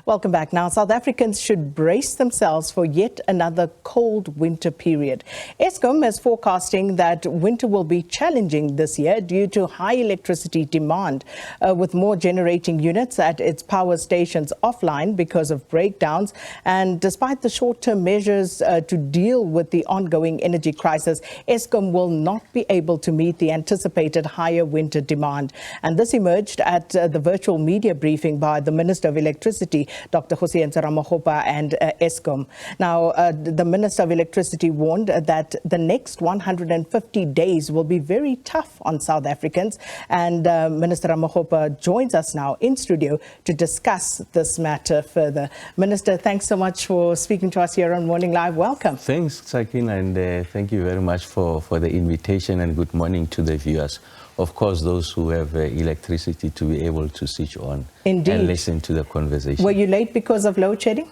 Welcome back. Now, South Africans should brace themselves for yet another cold winter period. Eskom is forecasting that winter will be challenging this year due to high electricity demand, with more generating units at its power stations offline because of breakdowns. And despite the short-term measures to deal with the ongoing energy crisis, Eskom will not be able to meet the anticipated higher winter demand. And this emerged at the virtual media briefing by the Minister of Electricity, Dr. Kgosientsho Ramokgopa, and Eskom. Now, the Minister of Electricity warned that the next 150 days will be very tough on South Africans. And Minister Ramokgopa joins us now in studio to discuss this matter further. Minister, thanks so much for speaking to us here on Morning Live. Welcome. Thanks, Sakin, and thank you very much for the invitation, and good morning to the viewers. Of course, those who have electricity to be able to switch on. Indeed. And listen to the conversation. Were you late because of load shedding?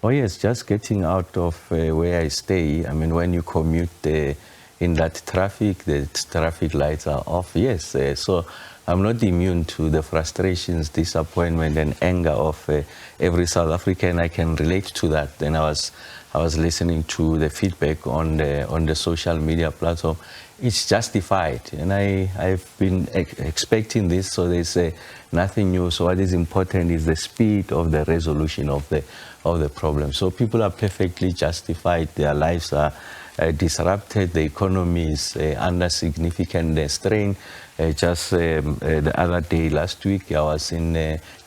Oh yes, just getting out of where I stay. I mean, when you commute in that traffic, the traffic lights are off. Yes, so I'm not immune to the frustrations, disappointment and anger of every South African. I can relate to that. Then I was listening to the feedback on the social media platform. It's justified, and I've been expecting this, so there's nothing new. So what is important is the speed of the resolution of the problem. So people are perfectly justified. Their lives are disrupted. The economy is under significant strain. Just the other day, last week, I was in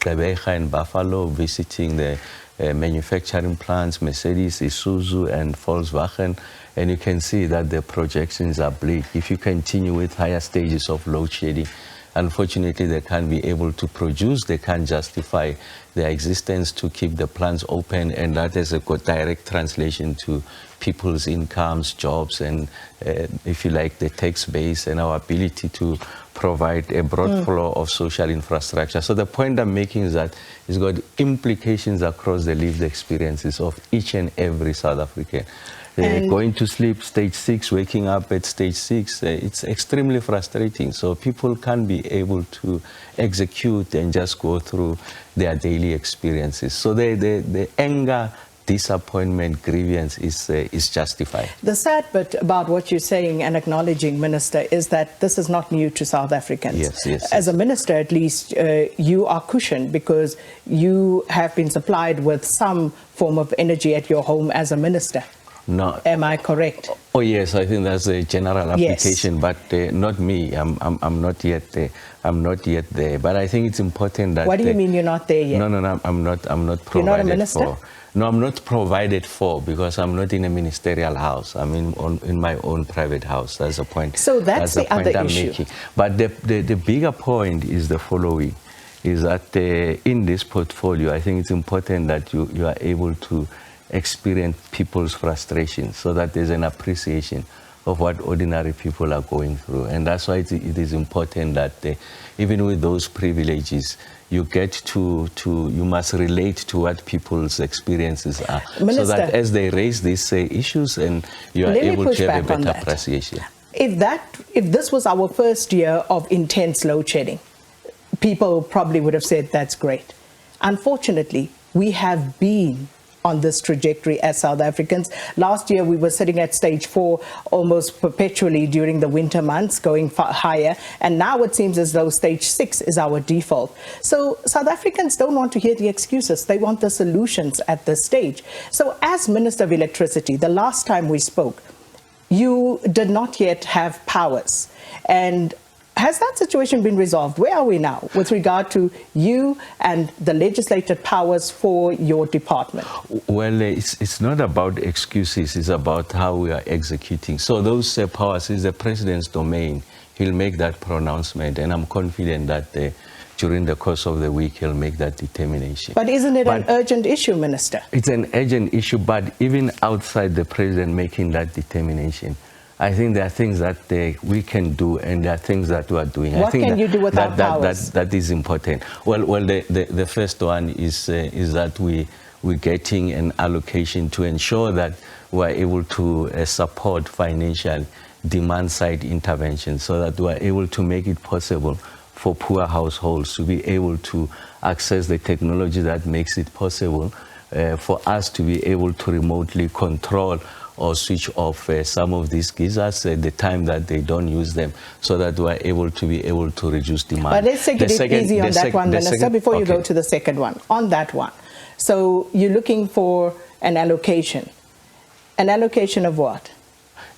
Gqeberha in Buffalo visiting the manufacturing plants, Mercedes, Isuzu and Volkswagen, and you can see that the projections are bleak. If you continue with higher stages of load shedding, unfortunately they can't be able to produce, they can't justify their existence to keep the plants open, and that is a direct translation to people's incomes, jobs, and if you like, the tax base and our ability to provide a broad flow of social infrastructure. So the point I'm making is that it's got implications across the lived experiences of each and every South African. Going to sleep stage 6, waking up at stage 6, it's extremely frustrating. So people can't be able to execute and just go through their daily experiences. So the anger, disappointment, grievance is justified. The sad bit about what you're saying and acknowledging, Minister, is that this is not new to South Africans. Yes. As a minister, at least, you are cushioned because you have been supplied with some form of energy at your home as a minister. No. Am I correct? Oh yes, I think that's a general application, yes. But not me. I'm not yet there. I'm not yet there. But I think it's important that. What do you mean you're not there yet? No. I'm not provided You're not a minister? for. No, I'm not provided for because I'm not in a ministerial house. I'm in my own private house. That's the point. So that's the other issue. Making. But the bigger point is the following: is that in this portfolio, I think it's important that you are able to experience people's frustrations so that there's an appreciation of what ordinary people are going through. And that's why it is important that even with those privileges, you must relate to what people's experiences are. Minister, so that as they raise these issues, and you are able to have a better appreciation. If this was our first year of intense load shedding, people probably would have said that's great. Unfortunately, we have been on this trajectory as South Africans. Last year, we were sitting at stage 4 almost perpetually during the winter months, going far higher. And now it seems as though stage 6 is our default. So South Africans don't want to hear the excuses. They want the solutions at this stage. So as Minister of Electricity, the last time we spoke, you did not yet have powers. And has that situation been resolved? Where are we now with regard to you and the legislated powers for your department? Well, it's not about excuses. It's about how we are executing. So those powers is the president's domain. He'll make that pronouncement, and I'm confident that during the course of the week, he'll make that determination. But isn't it an urgent issue, Minister? It's an urgent issue, but even outside the president making that determination, I think there are things that we can do, and there are things that we are doing. What can you do without powers? That is important. Well, the first one is that we're getting an allocation to ensure that we are able to support financial demand-side intervention, so that we are able to make it possible for poor households to be able to access the technology that makes it possible for us to be able to remotely control or switch off some of these geysers at the time that they don't use them, so that we are able to reduce demand. But let's take it easy on that one, Minister, before you go to the second one. On that one, so you're looking for an allocation. An allocation of what?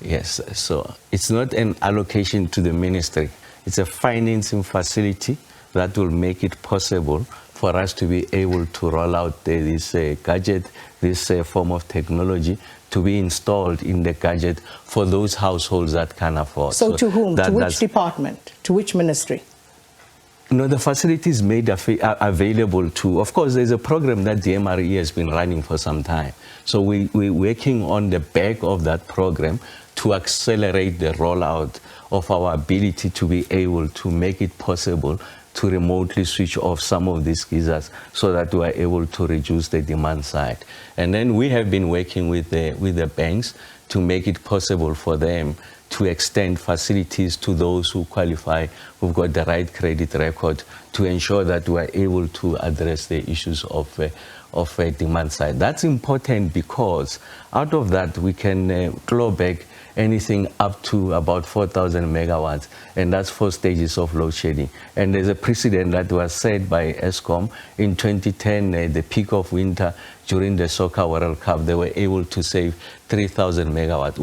Yes, so it's not an allocation to the ministry. It's a financing facility that will make it possible for us to be able to roll out this gadget, this form of technology, to be installed in the gadget for those households that can afford. So to whom? To which department? To which ministry? No, the facility is made available to, of course, there's a program that the MRE has been running for some time. So we're working on the back of that program to accelerate the rollout of our ability to be able to make it possible to remotely switch off some of these geysers so that we are able to reduce the demand side. And then we have been working with the banks to make it possible for them to extend facilities to those who qualify, who've got the right credit record, to ensure that we are able to address the issues of demand side. That's important because out of that we can claw back anything up to about 4,000 megawatts, and that's 4 stages of load shedding. And there's a precedent that was set by Eskom in 2010, the peak of winter during the Soccer World Cup, they were able to save 3,000 megawatts.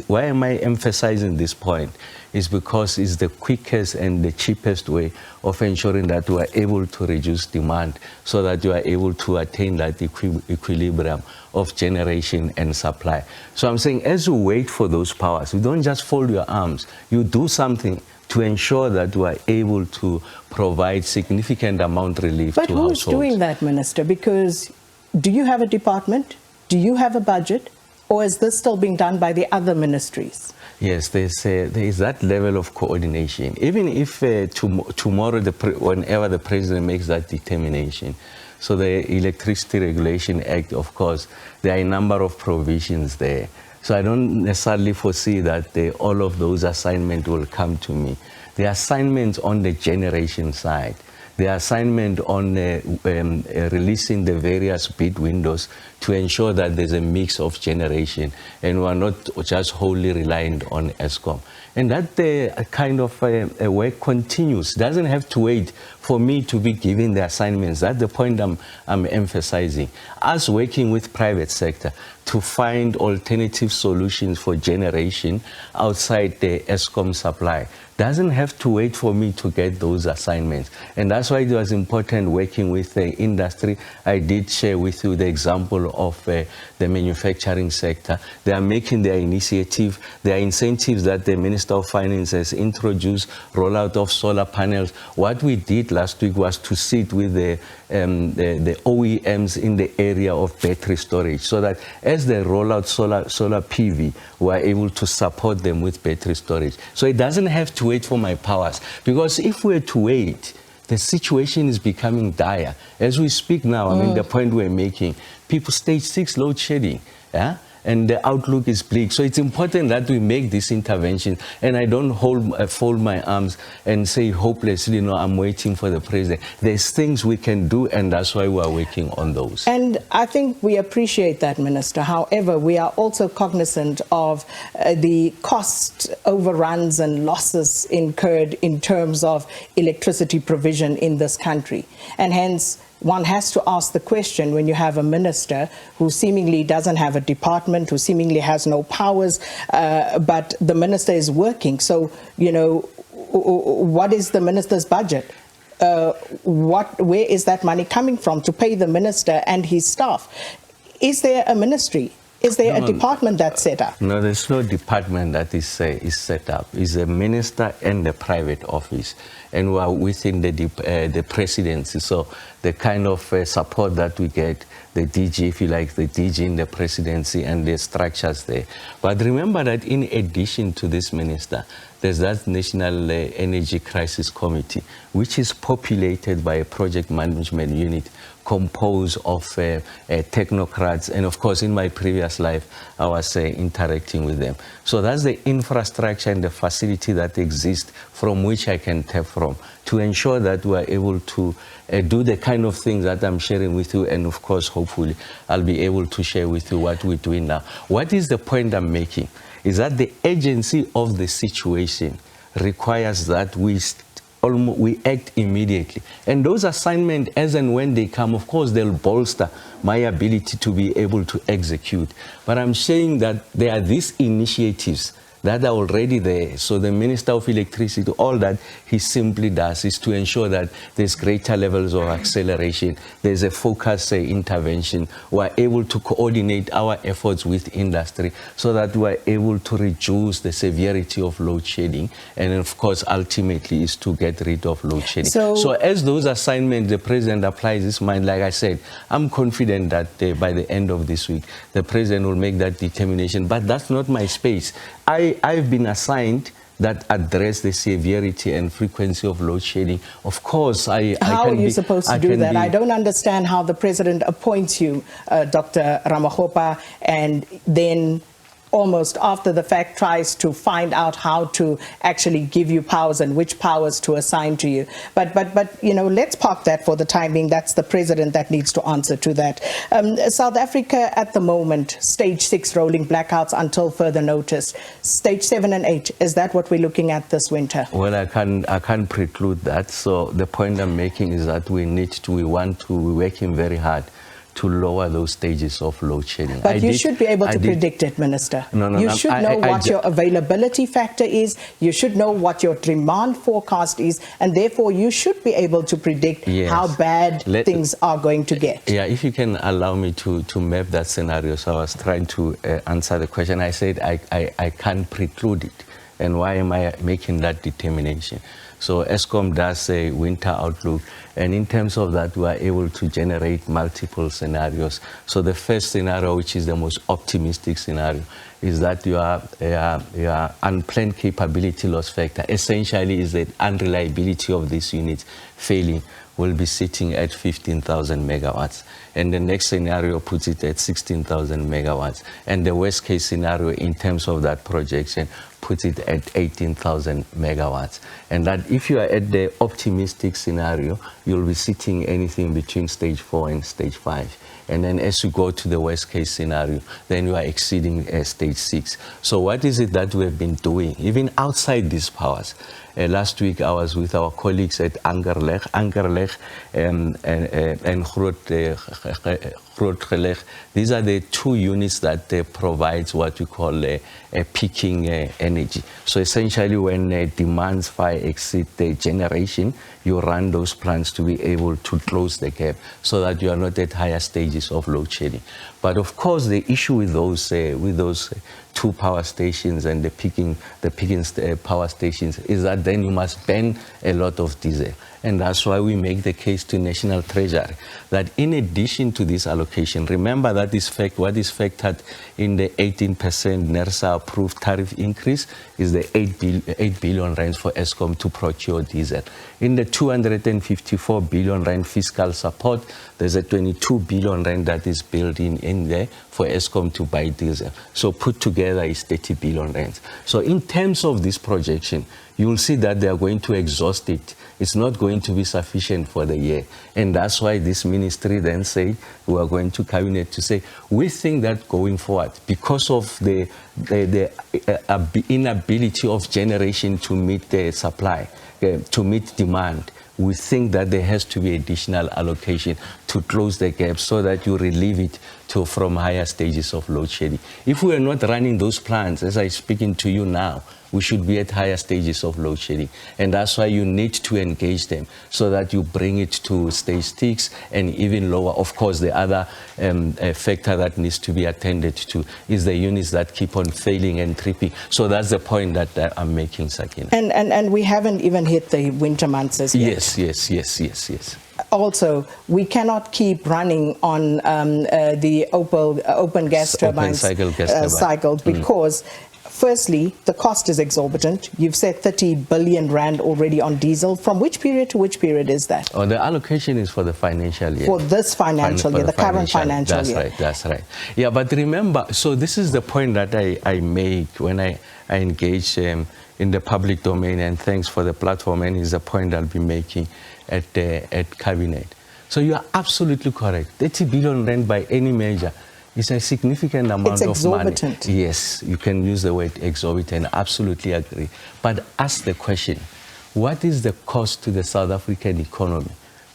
Why am I emphasizing this point? Is because it's the quickest and the cheapest way of ensuring that we are able to reduce demand so that you are able to attain that equilibrium of generation and supply. So I'm saying, as you wait for those powers, you don't just fold your arms, you do something to ensure that we are able to provide significant amount relief to households. But who's doing that, Minister? Because do you have a department? Do you have a budget? Or is this still being done by the other ministries? Yes, there is that level of coordination. Even if tomorrow, whenever the president makes that determination, so the Electricity Regulation Act, of course, there are a number of provisions there. So I don't necessarily foresee that all of those assignments will come to me. The assignments on the generation side, the assignment on releasing the various bid windows to ensure that there's a mix of generation and we're not just wholly reliant on Eskom. And that kind of work continues. Doesn't have to wait for me to be given the assignments. That's the point I'm emphasizing. Us working with private sector to find alternative solutions for generation outside the Eskom supply doesn't have to wait for me to get those assignments. And that's why it was important working with the industry. I did share with you the example of the manufacturing sector. They are making their initiative. There are incentives that the Minister of Finance has introduced, rollout of solar panels. What we did last week was to sit with the OEMs in the area of battery storage, so that as they roll out solar PV, we are able to support them with battery storage. So it doesn't have to wait for my powers, because if we're to wait, the situation is becoming dire. As we speak now, I mean, the point we're making, people stage 6 load shedding, yeah? And the outlook is bleak. So it's important that we make this intervention, and I don't fold my arms and say hopelessly, no, I'm waiting for the president. There's things we can do, and that's why we're working on those. And I think we appreciate that, Minister. However, we are also cognizant of the cost overruns and losses incurred in terms of electricity provision in this country. And hence, one has to ask the question, when you have a minister who seemingly doesn't have a department, who seemingly has no powers, but the minister is working. So, you know, what is the minister's budget? Where is that money coming from to pay the minister and his staff? Is there a ministry? Is there a department that's set up? No, there's no department that is set up. It's a minister and the private office, and we are within the presidency. So the kind of support that we get, the DG, if you like, the DG in the presidency and the structures there. But remember that in addition to this minister, there's that National Energy Crisis Committee, which is populated by a project management unit composed of technocrats. And of course, in my previous life, I was interacting with them. So that's the infrastructure and the facility that exists from which I can tap from to ensure that we are able to do the kind of things that I'm sharing with you. And of course, hopefully, I'll be able to share with you what we're doing now. What is the point I'm making? Is that the urgency of the situation requires that we act immediately. And those assignments, as and when they come, of course, they'll bolster my ability to be able to execute. But I'm saying that there are these initiatives that are already there. So the Minister of Electricity, all that he simply does is to ensure that there's greater levels of acceleration, there's a focused intervention. We're able to coordinate our efforts with industry so that we're able to reduce the severity of load shedding. And of course, ultimately is to get rid of load shedding. So as those assignments, the President applies his mind, like I said, I'm confident that by the end of this week, the President will make that determination. But that's not my space. I've been assigned that address the severity and frequency of load shedding. Of course, how are you supposed to do that? I don't understand how the President appoints you, Dr. Ramokgopa, and then almost after the fact tries to find out how to actually give you powers and which powers to assign to you. But you know, let's park that for the time being. That's the President that needs to answer to that. South Africa at the moment, stage 6 rolling blackouts until further notice. Stage 7 and 8, is that what we're looking at this winter? Well, I can't preclude that. So the point I'm making is that we're working very hard to lower those stages of load shedding. But you should be able to predict it, Minister. You should know what your availability factor is, you should know what your demand forecast is, and therefore you should be able to predict how bad things are going to get. Yeah, if you can allow me to map that scenario. So I was trying to answer the question. I said I can't preclude it. And why am I making that determination? So Eskom does a winter outlook, and in terms of that, we are able to generate multiple scenarios. So the first scenario, which is the most optimistic scenario, is that your unplanned capability loss factor essentially is the unreliability of these units failing will be sitting at 15,000 megawatts. And the next scenario puts it at 16,000 megawatts. And the worst case scenario in terms of that projection puts it at 18,000 megawatts. And that if you are at the optimistic scenario, you'll be sitting anything between stage 4 and stage 5. And then as you go to the worst case scenario, then you are exceeding stage 6. So what is it that we have been doing, even outside these powers? Last week I was with our colleagues at Angerleg and Grootgeleg. These are the two units that provides what we call a peaking energy. So essentially when demands far exceed the generation, you run those plants to be able to close the gap so that you are not at higher stages of load shedding. But of course, the issue with those two power stations and the peaking power stations is that then you must burn a lot of diesel. And that's why we make the case to National Treasury that in addition to this allocation, remember that what is factored in the 18% NERSA approved tariff increase is the 8 billion rand for Eskom to procure diesel. In the 254 billion rand fiscal support, there's a 22 billion rand that is built in there for Eskom to buy diesel. So put together is 30 billion rand. So in terms of this projection, you will see that they are going to exhaust it. It's not going to be sufficient for the year. And that's why this ministry then said, we are going to cabinet to say, we think that going forward, because of the inability of generation to meet the supply, to meet demand, we think that there has to be additional allocation to close the gap so that you relieve it from higher stages of load shedding. If we are not running those plants, as I'm speaking to you now, we should be at higher stages of load shedding. And that's why you need to engage them so that you bring it to stage 6 and even lower. Of course, the other factor that needs to be attended to is the units that keep on failing and tripping. So that's the point that I'm making, Sakina. And we haven't even hit the winter months as yet. Yes. Also, we cannot keep running on the open gas turbines cycles because Firstly, the cost is exorbitant. You've said 30 billion rand already on diesel. From which period to which period is that? Oh, the allocation is for the financial year. For this financial year, the current financial year. That's right. Yeah, but remember, so this is the point that I make when I engage in the public domain, and thanks for the platform, and is the point I'll be making at Cabinet. So you are absolutely correct. 30 billion rand by any measure is a significant amount of money. It's exorbitant. Yes, you can use the word exorbitant, absolutely agree. But ask the question, what is the cost to the South African economy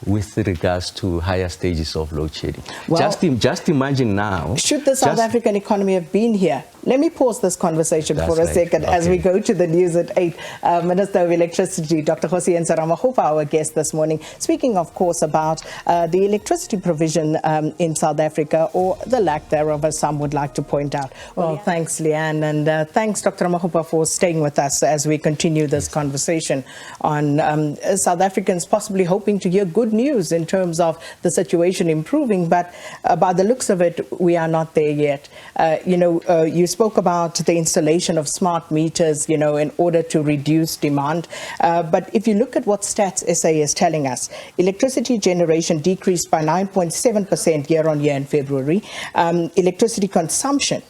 with regards to higher stages of load shedding? Well, just imagine now. Should the South African economy have been here? Let me pause this conversation for a second as we go to the news at 8. Minister of Electricity, Dr. Kgosientsho Ramokgopa, our guest this morning, speaking, of course, about the electricity provision in South Africa, or the lack thereof, as some would like to point out. Well, thanks, Leanne, and thanks, Dr. Ramokgopa, for staying with us as we continue this conversation on South Africans possibly hoping to hear good news in terms of the situation improving, but by the looks of it, we are not there yet. You spoke about the installation of smart meters, in order to reduce demand. But if you look at what Stats SA is telling us, electricity generation decreased by 9.7% year-on-year in February. Electricity consumption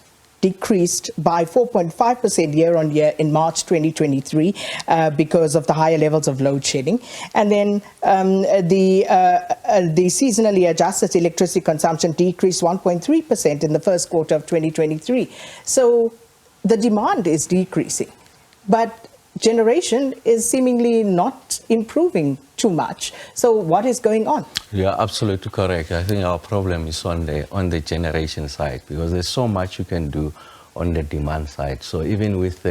decreased by 4.5% year-on-year in March 2023 because of the higher levels of load shedding. And then the seasonally adjusted electricity consumption decreased 1.3% in the first quarter of 2023. So the demand is decreasing, but generation is seemingly not improving too much. So what is going on? You are absolutely correct. I think our problem is on the generation side, because there's so much you can do on the demand side. So even with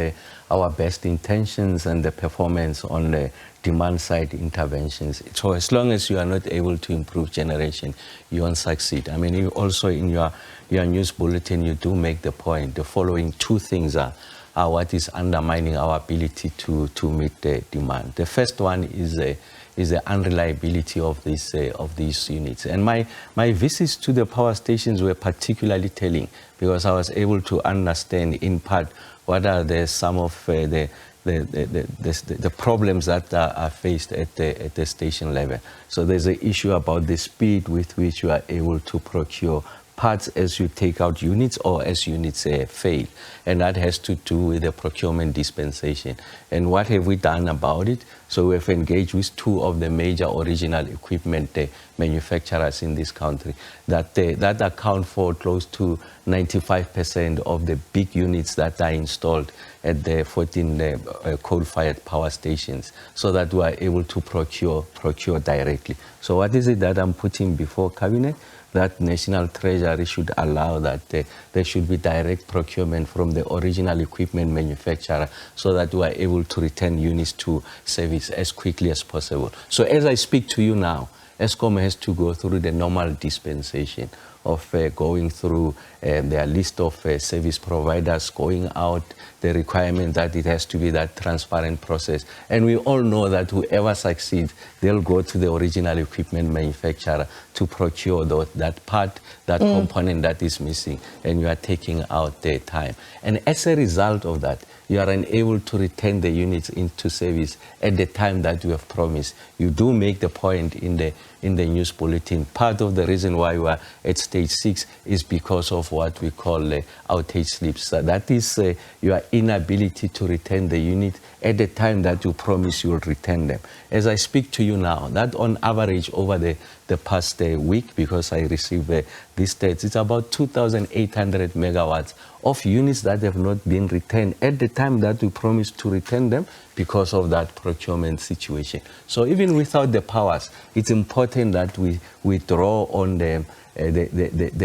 our best intentions and the performance on the demand side interventions, so as long as you are not able to improve generation, you won't succeed. I mean, you also in your news bulletin, you do make the point. The following two things are what is undermining our ability to meet the demand. The first one is the unreliability of these units. And my visits to the power stations were particularly telling, because I was able to understand in part what are some of the problems that are faced at the station level. So there's an issue about the speed with which you are able to procure parts as you take out units or as units fail. And that has to do with the procurement dispensation. And what have we done about it? So we've engaged with two of the major original equipment manufacturers in this country that account for close to 95% of the big units that are installed at the 14 coal-fired power stations, so that we are able to procure directly. So what is it that I'm putting before Cabinet? That National Treasury should allow that there should be direct procurement from the original equipment manufacturer, so that we are able to return units to service as quickly as possible. So as I speak to you now, Eskom has to go through the normal dispensation of going through their list of service providers, going out, the requirement that it has to be that transparent process. And we all know that whoever succeeds, they'll go to the original equipment manufacturer to procure that part, that component that is missing, and you are taking out their time. And as a result of that, you are unable to return the units into service at the time that you have promised. You do make the point in the news bulletin. Part of the reason why we are at stage 6 is because of what we call outage slips. That is your inability to return the unit at the time that you promise you will return them. As I speak to you now, that on average over the past week, because I received these stats, it's about 2,800 megawatts of units that have not been returned at the time that we promised to return them because of that procurement situation. So even without the powers, it's important that we draw on the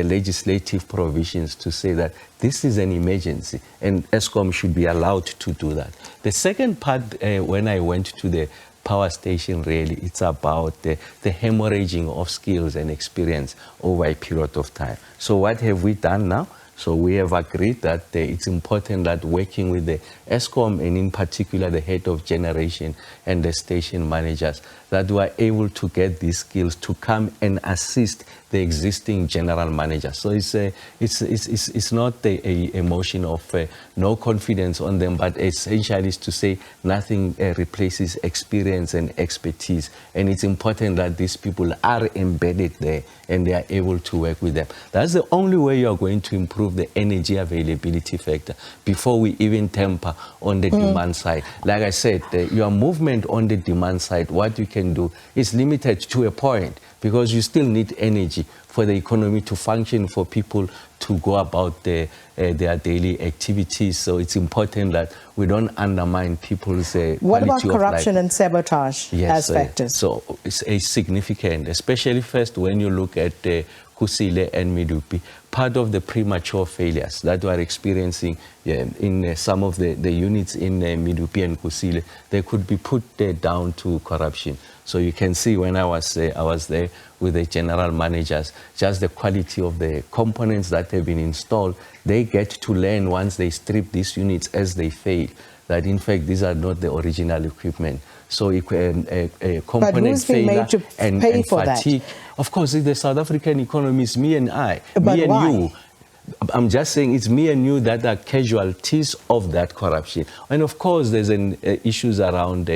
legislative provisions to say that this is an emergency and Eskom should be allowed to do that. The second part, when I went to the power station, really, it's about the hemorrhaging of skills and experience over a period of time. So what have we done now? So we have agreed that it's important that working with the Eskom, and in particular the head of generation and the station managers, that were able to get these skills to come and assist the existing general manager. So it's not a motion of no confidence on them, but essentially is to say nothing replaces experience and expertise. And it's important that these people are embedded there and they are able to work with them. That's the only way you're going to improve the energy availability factor before we even temper on the demand side. Like I said, your movement on the demand side, what you can do is limited to a point, because you still need energy for the economy to function, for people to go about their daily activities. So it's important that we don't undermine people's quality of life. What about corruption and sabotage as factors? So it's a significant, especially first when you look at Kusile and Medupi, part of the premature failures that we are experiencing in some of the units in Medupi and Kusile, they could be put down to corruption. So you can see when I was there with the general managers, just the quality of the components that have been installed. They get to learn once they strip these units as they fail, that in fact these are not the original equipment. So a component failure and fatigue. Of course, the South African economy is me and I, but me and why? you. I'm just saying it's me and you that are casualties of that corruption. And of course, there's issues around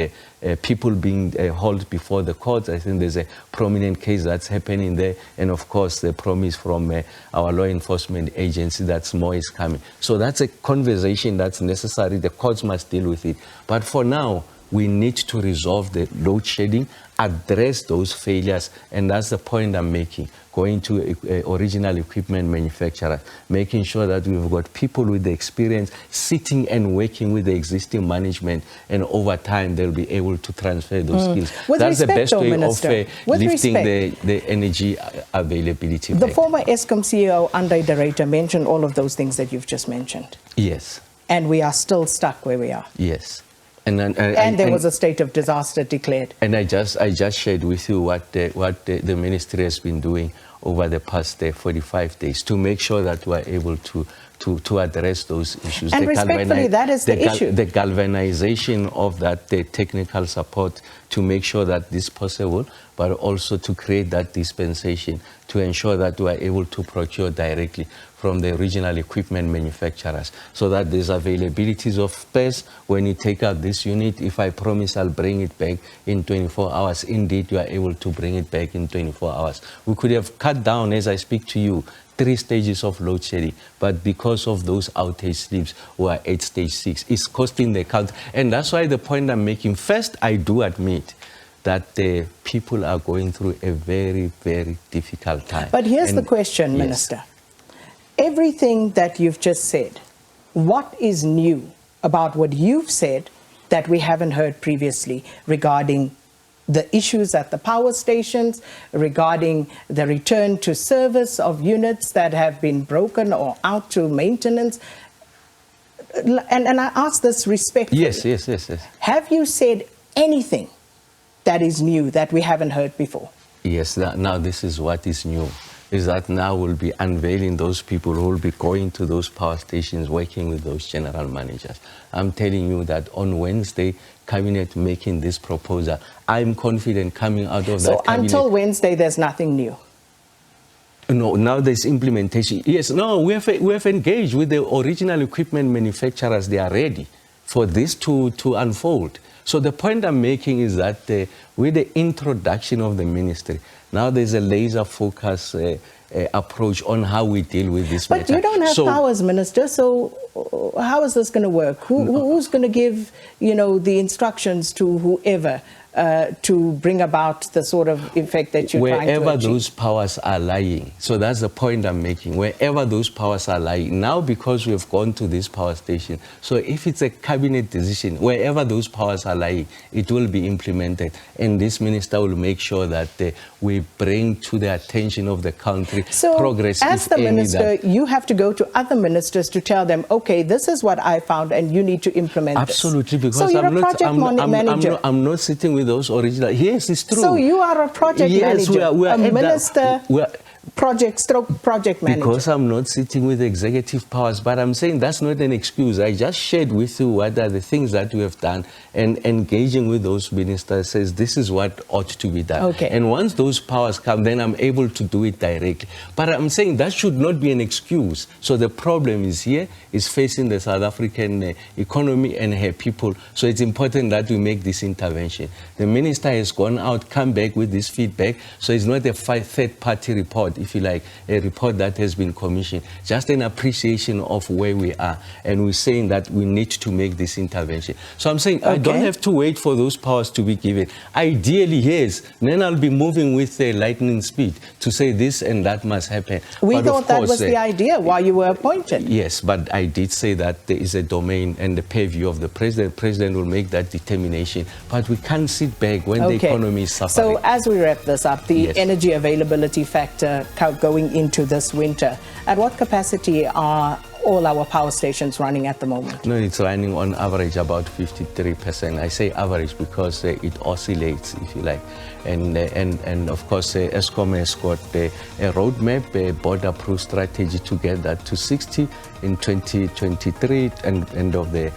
people being held before the courts. I think there's a prominent case that's happening there. And of course, the promise from our law enforcement agency that more is coming. So that's a conversation that's necessary. The courts must deal with it. But for now, we need to resolve the load shedding, address those failures, and that's the point I'm making. Going to original equipment manufacturers, making sure that we've got people with the experience sitting and working with the existing management, and over time they'll be able to transfer those skills. That's the best way of lifting the energy availability. The former Eskom CEO, Andre de Ruyter, mentioned all of those things that you've just mentioned. Yes. And we are still stuck where we are. Yes. And there was a state of disaster declared. And I just shared with you what the ministry has been doing over the past 45 days to make sure that we are able to address those issues. And respectfully, that is the issue. The galvanization of that technical support to make sure that this is possible, but also to create that dispensation to ensure that we are able to procure directly from the original equipment manufacturers, so that there's availabilities of space. When you take out this unit, if I promise I'll bring it back in 24 hours, indeed you are able to bring it back in 24 hours. We could have cut down, as I speak to you, 3 stages of load shedding, but because of those outage sleeps, we are at stage 6. It's costing the country. And that's why the point I'm making, first, I do admit that the people are going through a very, very difficult time. But here's the question, yes. Minister. Everything that you've just said, what is new about what you've said that we haven't heard previously regarding the issues at the power stations, regarding the return to service of units that have been broken or out to maintenance? And I ask this respectfully. Yes. Have you said anything that is new that we haven't heard before? Yes, now this is what is new. Is that now we'll be unveiling those people who will be going to those power stations, working with those general managers. I'm telling you that on Wednesday, Cabinet making this proposal, I'm confident coming out of that Cabinet. So until Wednesday, there's nothing new? No, now there's implementation. Yes, no, we have engaged with the original equipment manufacturers. They are ready for this to unfold. So the point I'm making is that with the introduction of the ministry, now there's a laser focus approach on how we deal with this matter. But you don't have powers, Minister, so how is this going to work? Who's going to give, the instructions to whoever to bring about the sort of effect that you're trying to achieve? Wherever those powers are lying. So that's the point I'm making. Wherever those powers are lying. Now, because we have gone to this power station, so if it's a cabinet decision, wherever those powers are lying, it will be implemented. And this minister will make sure that we bring to the attention of the country progress. So as the minister, you have to go to other ministers to tell them, okay, this is what I found and you need to implement Absolutely, this. because so you're a project manager. I'm not sitting with those original. Yes, it's true. So you are a project manager, a minister. project manager. Because I'm not sitting with executive powers, but I'm saying that's not an excuse. I just shared with you what are the things that we have done, and engaging with those ministers says this is what ought to be done. Okay. And once those powers come, then I'm able to do it directly. But I'm saying that should not be an excuse. So the problem is here, is facing the South African economy and her people. So it's important that we make this intervention. The minister has gone out, come back with this feedback. So it's not a third-party report, if you like, a report that has been commissioned, just an appreciation of where we are. And we're saying that we need to make this intervention. So I'm saying, okay, I don't have to wait for those powers to be given. Ideally, yes, then I'll be moving with lightning speed to say this and that must happen. We but thought that was the idea while you were appointed. Yes, but I did say that there is a domain and the purview of the president. The president will make that determination. But we can't sit back when the economy is suffering. So as we wrap this up, the energy availability factor going into this winter, at what capacity are all our power stations running at the moment? No, it's running on average about 53%. I say average because it oscillates, if you like. And of course, Eskom has got a roadmap, a board-approved strategy to get that to 60 in 2023, and end of the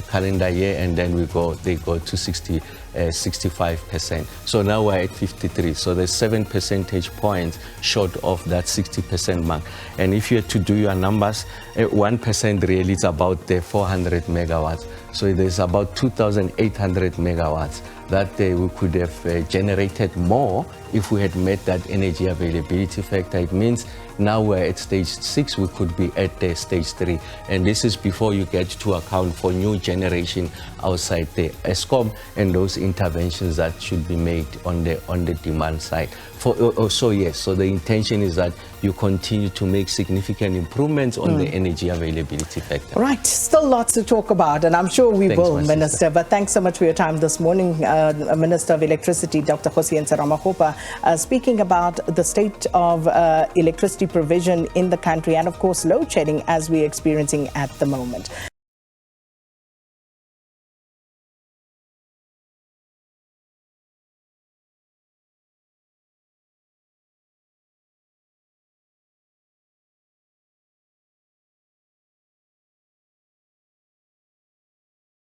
calendar year, and then they go to 65%. So now we're at 53. So there's 7 percentage points short of that 60% mark. And if you had to do your numbers, 1% really is about 400 megawatts. So there's about 2,800 megawatts that we could have generated more if we had met that energy availability factor. It means now we're at stage 6, we could be at stage 3. And this is before you get to account for new generation outside the Eskom and those interventions that should be made on the demand side. So yes, so the intention is that you continue to make significant improvements on the energy availability factor. Right, still lots to talk about, and I'm sure we will, Minister. But thanks so much for your time this morning, Minister of Electricity, Dr. Kgosientsho Ramokgopa, speaking about the state of electricity provision in the country and, of course, load shedding as we're experiencing at the moment.